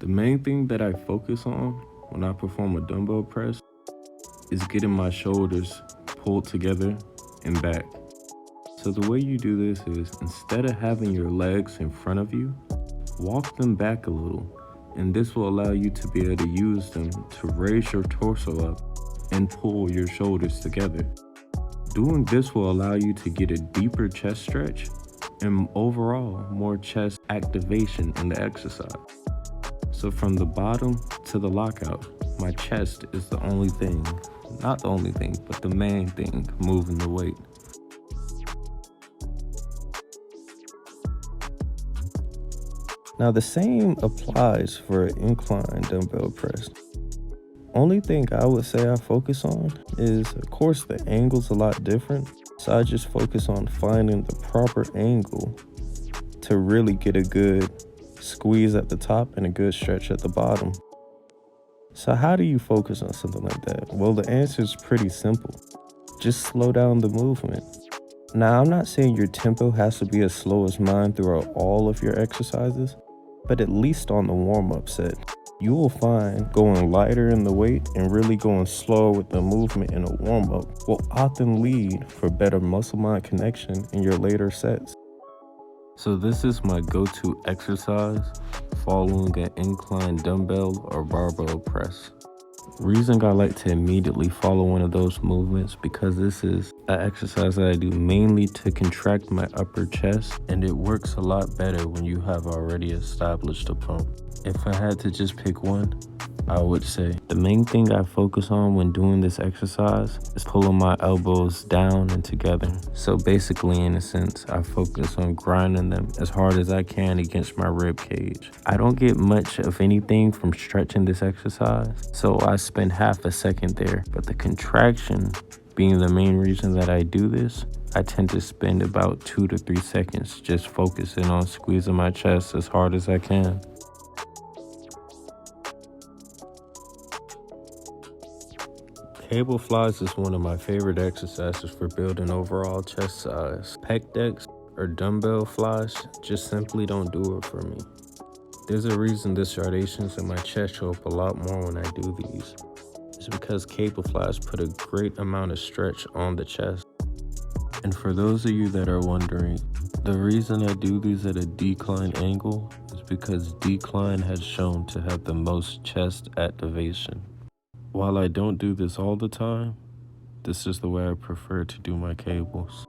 The main thing that I focus on when I perform a dumbbell press is getting my shoulders pulled together and back. So the way you do this is, instead of having your legs in front of you, walk them back a little, and this will allow you to be able to use them to raise your torso up and pull your shoulders together. Doing this will allow you to get a deeper chest stretch and overall more chest activation in the exercise. So from the bottom to the lockout, my chest is the only thing, not the only thing, but the main thing moving the weight. Now the same applies for an incline dumbbell press. Only thing I would say I focus on is, of course, the angle's a lot different. So I just focus on finding the proper angle to really get a good squeeze at the top and a good stretch at the bottom. So how do you focus on something like that? Well, the answer is pretty simple. Just slow down the movement. Now, I'm not saying your tempo has to be as slow as mine throughout all of your exercises, but at least on the warm-up set. You will find going lighter in the weight and really going slower with the movement in a warm-up will often lead for better muscle-mind connection in your later sets. So this is my go-to exercise following an incline dumbbell or barbell press. Reason I like to immediately follow one of those movements because this is an exercise that I do mainly to contract my upper chest, and it works a lot better when you have already established a pump. If I had to just pick one, I would say the main thing I focus on when doing this exercise is pulling my elbows down and together. So basically, in a sense, I focus on grinding them as hard as I can against my rib cage. I don't get much of anything from stretching this exercise, so I spend half a second there. But the contraction being the main reason that I do this, I tend to spend about 2 to 3 seconds just focusing on squeezing my chest as hard as I can. Cable flies is one of my favorite exercises for building overall chest size. Pec decks or dumbbell flies just simply don't do it for me. There's a reason the striations in my chest show up a lot more when I do these. It's because cable flies put a great amount of stretch on the chest. And for those of you that are wondering, the reason I do these at a decline angle is because decline has shown to have the most chest activation. While I don't do this all the time, this is the way I prefer to do my cables.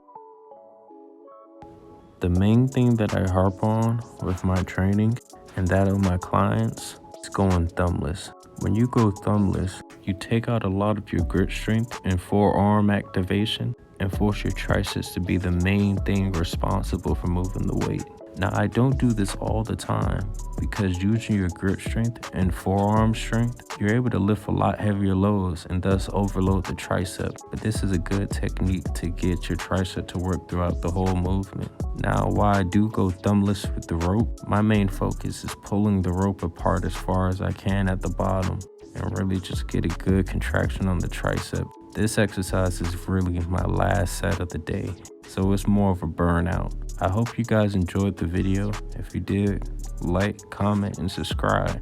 The main thing that I harp on with my training and that of my clients is going thumbless. When you go thumbless, you take out a lot of your grip strength and forearm activation and force your triceps to be the main thing responsible for moving the weight. Now, I don't do this all the time because using your grip strength and forearm strength, you're able to lift a lot heavier loads and thus overload the tricep. But this is a good technique to get your tricep to work throughout the whole movement. Now, while I do go thumbless with the rope, my main focus is pulling the rope apart as far as I can at the bottom and really just get a good contraction on the tricep. This exercise is really my last set of the day, so it's more of a burnout. I hope you guys enjoyed the video. If you did, like, comment, and subscribe.